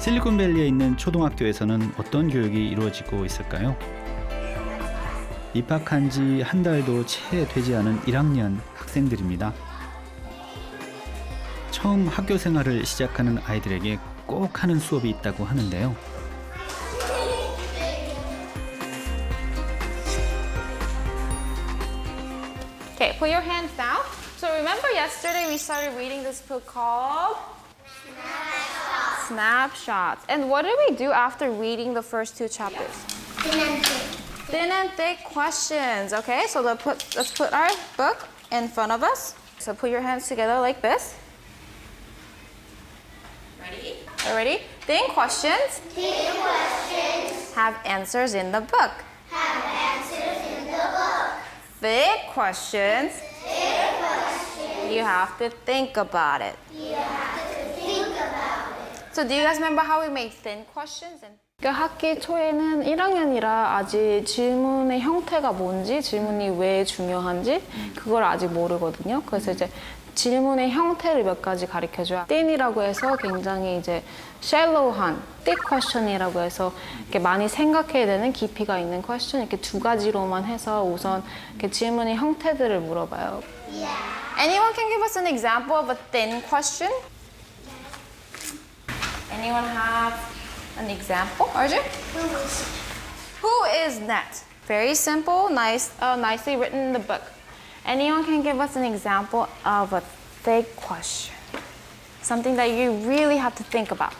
실리콘밸리에 있는 초등학교에서는 어떤 교육이 이루어지고 있을까요? 입학한 지 한 달도 채 되지 않은 1학년 학생들입니다. 처음 학교 생활을 시작하는 아이들에게 꼭 하는 수업이 있다고 하는데요. Okay, put your hands down. So remember yesterday we started reading this book called Snapshots. And what did we do after reading the first two chapters? Thin and thick questions. Okay, so let's put our book in front of us. So put your hands together like this. Ready? Are you ready? Thin questions. Thin questions Have answers in the book. have answers in the book. Thick questions. Thick questions You have to think about it. you have to think about it. So do you guys remember how we made thin questions? 학기 초에는 1학년이라 아직 질문의 형태가 뭔지, 질문이 왜 중요한지 그걸 아직 모르거든요. 그래서 이제 질문의 형태를 몇 가지 가르쳐줘요. thin이라고 해서 굉장히 이제 shallow한, thick question이라고 해서 이렇게 많이 생각해야 되는 깊이가 있는 question 이렇게 두 가지로만 해서 우선 이렇게 질문의 형태들을 물어봐요. Anyone can give us an example of a thin question? Anyone have an example? Arjun? Who is Nat? Very simple, nicely written in the book. Anyone can give us an example of a thick question? Something that you really have to think about.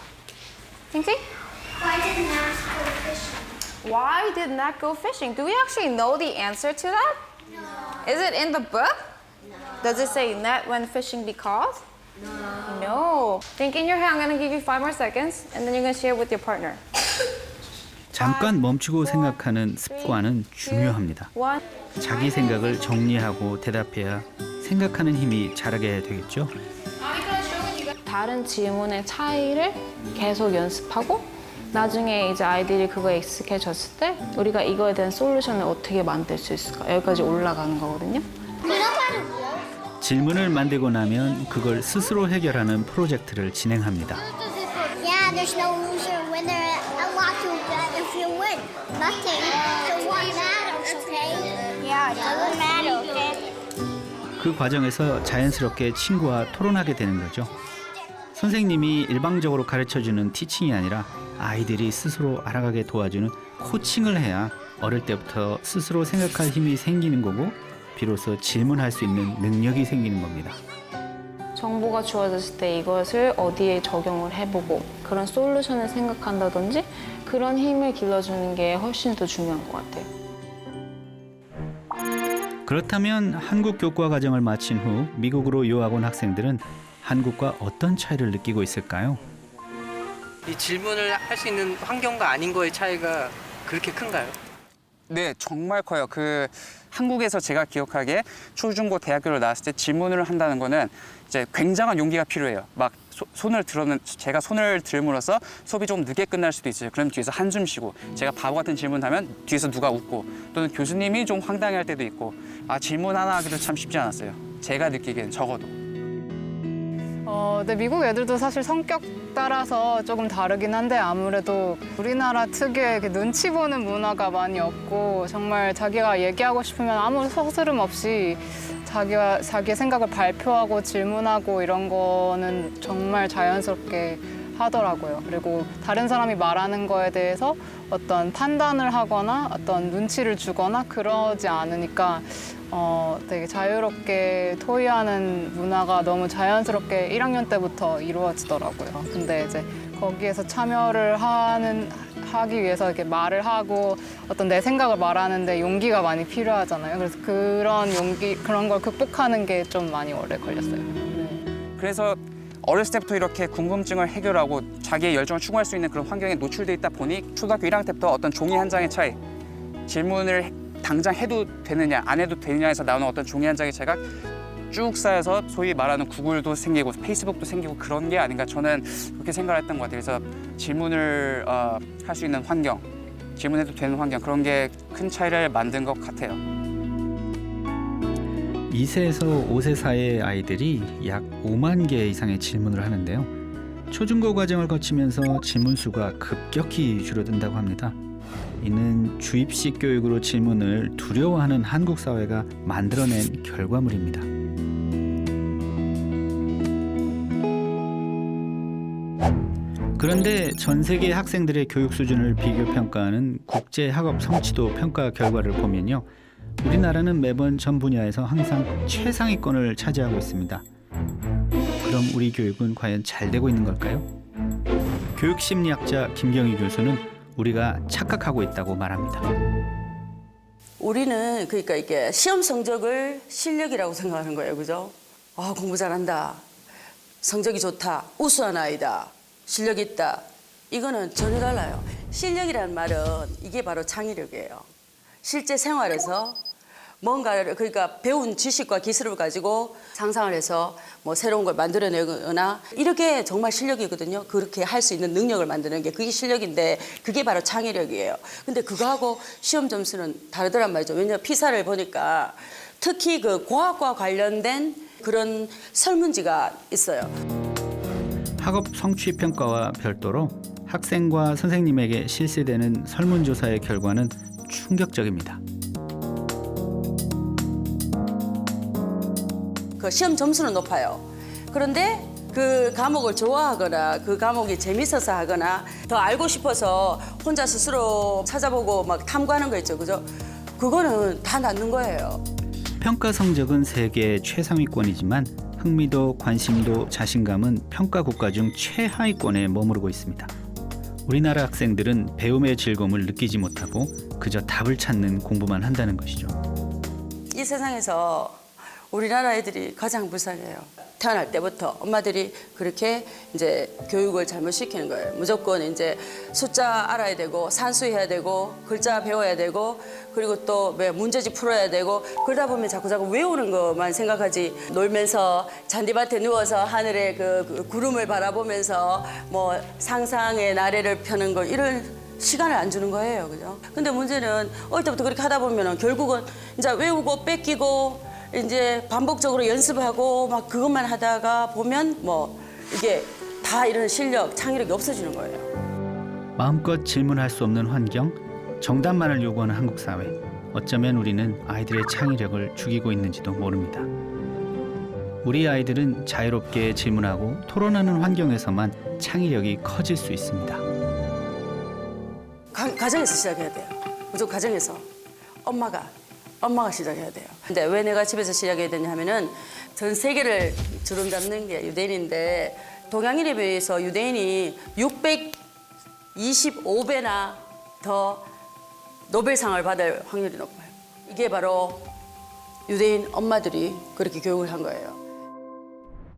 Tinky? Why did Nat go fishing? Why did Nat go fishing? Do we actually know the answer to that? No. Is it in the book? No. Does it say Nat went fishing because? No. Think in your head. I'm going to give you 5 more seconds, and then you're going to share with your partner. 잠깐 멈추고 생각하는 습관은 중요합니다. 1. 자기 생각을 정리하고 대답해야 생각하는 힘이 자라게 되겠죠. 다른 질문의 차이를 계속 연습하고 나중에 이제 아이들이 그거에 익숙해졌을 때 우리가 이거에 대한 솔루션을 어떻게 만들 수 있을까? 여기까지 올라가는 거거든요. 질문을 만들고 나면 그걸 스스로 해결하는 프로젝트를 진행합니다. Yeah, there's no loser, winner. A lot to if you win. Nothing. So what matters, okay? Yeah, it doesn't matter, okay? 그 과정에서 자연스럽게 친구와 토론하게 되는 거죠. 선생님이 일방적으로 가르쳐주는 티칭이 아니라 아이들이 스스로 알아가게 도와주는 코칭을 해야 어릴 때부터 스스로 생각할 힘이 생기는 거고 비로소 질문할 수 있는 능력이 생기는 겁니다. 정보가 주어졌을 때 이것을 어디에 적용을 해보고 그런 솔루션을 생각한다든지 그런 힘을 길러주는 게 훨씬 더 중요한 것 같아요. 그렇다면 한국 교과 과정을 마친 후 미국으로 유학 온 학생들은 한국과 어떤 차이를 느끼고 있을까요? 이 질문을 할 수 있는 환경과 아닌 거의 차이가 그렇게 큰가요? 네, 정말 커요. 한국에서 제가 기억하기에 초중고 대학교를 나왔을 때 질문을 한다는 거는 이제 굉장한 용기가 필요해요. 막 제가 손을 들므로써 수업이 좀 늦게 끝날 수도 있어요. 그럼 뒤에서 한숨 쉬고 제가 바보 같은 질문하면 뒤에서 누가 웃고 또는 교수님이 좀 황당해할 때도 있고 질문 하나 하기도 참 쉽지 않았어요. 제가 느끼기엔 적어도. 네, 미국 애들도 사실 성격 따라서 조금 다르긴 한데 아무래도 우리나라 특유의 이렇게 눈치 보는 문화가 많이 없고 정말 자기가 얘기하고 싶으면 아무 서스름 없이 자기의 생각을 발표하고 질문하고 이런 거는 정말 자연스럽게 하더라고요. 그리고 다른 사람이 말하는 거에 대해서 어떤 판단을 하거나 어떤 눈치를 주거나 그러지 않으니까 되게 자유롭게 토의하는 문화가 너무 자연스럽게 1학년 때부터 이루어지더라고요. 근데 이제 거기에서 참여를 하기 위해서 이렇게 말을 하고 어떤 내 생각을 말하는데 용기가 많이 필요하잖아요. 그래서 그런 걸 극복하는 게 좀 많이 오래 걸렸어요. 네. 그래서 어렸을 때부터 이렇게 궁금증을 해결하고 자기의 열정을 추구할 수 있는 그런 환경에 노출돼 있다 보니 초등학교 1학년 때부터 어떤 종이 한 장의 차이, 질문을 당장 해도 되느냐 안 해도 되느냐에서 나오는 어떤 종이 한 장의 차이가 쭉 쌓여서 소위 말하는 구글도 생기고 페이스북도 생기고 그런 게 아닌가 저는 그렇게 생각을 했던 것 같아요. 그래서 질문을 할 수 있는 환경, 질문해도 되는 환경 그런 게 큰 차이를 만든 것 같아요. 2세에서 5세 사이의 아이들이 약 5만 개 이상의 질문을 하는데요. 초중고 과정을 거치면서 질문 수가 급격히 줄어든다고 합니다. 이는 주입식 교육으로 질문을 두려워하는 한국 사회가 만들어낸 결과물입니다. 그런데 전 세계 학생들의 교육 수준을 비교 평가하는 국제 학업 성취도 평가 결과를 보면요. 우리나라는 매번 전 분야에서 항상 최상위권을 차지하고 있습니다. 그럼 우리 교육은 과연 잘 되고 있는 걸까요? 교육심리학자 김경희 교수는 우리가 착각하고 있다고 말합니다. 우리는 그러니까 이게 시험 성적을 실력이라고 생각하는 거예요. 그죠? 아, 공부 잘한다. 성적이 좋다. 우수한 아이다. 실력 있다. 이거는 전혀 달라요. 실력이라는 말은 이게 바로 창의력이에요. 실제 생활에서 뭔가를 그러니까 배운 지식과 기술을 가지고 상상을 해서 뭐 새로운 걸 만들어내거나 이렇게 정말 실력이거든요. 그렇게 할 수 있는 능력을 만드는 게 그게 실력인데 그게 바로 창의력이에요. 근데 그거하고 시험 점수는 다르더란 말이죠. 왜냐하면 피사를 보니까 특히 그 과학과 관련된 그런 설문지가 있어요. 학업 성취 평가와 별도로 학생과 선생님에게 실시되는 설문조사의 결과는 충격적입니다. 그 시험 점수는 높아요. 그런데 그 과목을 좋아하거나 그 과목이 재밌어서 하거나 더 알고 싶어서 혼자 스스로 찾아보고 막 탐구하는 거 있죠. 그죠? 그거는 다 낳는 거예요. 평가 성적은 세계 최상위권이지만 흥미도, 관심도, 자신감은 평가 국가 중 최하위권에 머무르고 있습니다. 우리나라 학생들은 배움의 즐거움을 느끼지 못하고 그저 답을 찾는 공부만 한다는 것이죠. 이 세상에서 우리나라 애들이 가장 불쌍해요. 태어날 때부터 엄마들이 그렇게 이제 교육을 잘못 시키는 거예요. 무조건 이제 숫자 알아야 되고 산수해야 되고 글자 배워야 되고 그리고 또 문제집 풀어야 되고 그러다 보면 자꾸 외우는 것만 생각하지 놀면서 잔디밭에 누워서 하늘에 그 구름을 바라보면서 뭐 상상의 나래를 펴는 거 이런 시간을 안 주는 거예요. 그죠? 근데 문제는 어릴 때부터 그렇게 하다 보면은 결국은 이제 외우고 뺏기고 이제 반복적으로 연습하고 막 그것만 하다가 보면 뭐 이게 다 이런 실력, 창의력이 없어지는 거예요. 마음껏 질문할 수 없는 환경, 정답만을 요구하는 한국 사회. 어쩌면 우리는 아이들의 창의력을 죽이고 있는지도 모릅니다. 우리 아이들은 자유롭게 질문하고 토론하는 환경에서만 창의력이 커질 수 있습니다. 가정에서 시작해야 돼요. 무조건 가정에서. 엄마가 시작해야 돼요. 근데 왜 내가 집에서 시작해야 되냐 하면은 전 세계를 주름잡는 게 유대인인데 동양인에 비해서 유대인이 625배나 더 노벨상을 받을 확률이 높아요. 이게 바로 유대인 엄마들이 그렇게 교육을 한 거예요.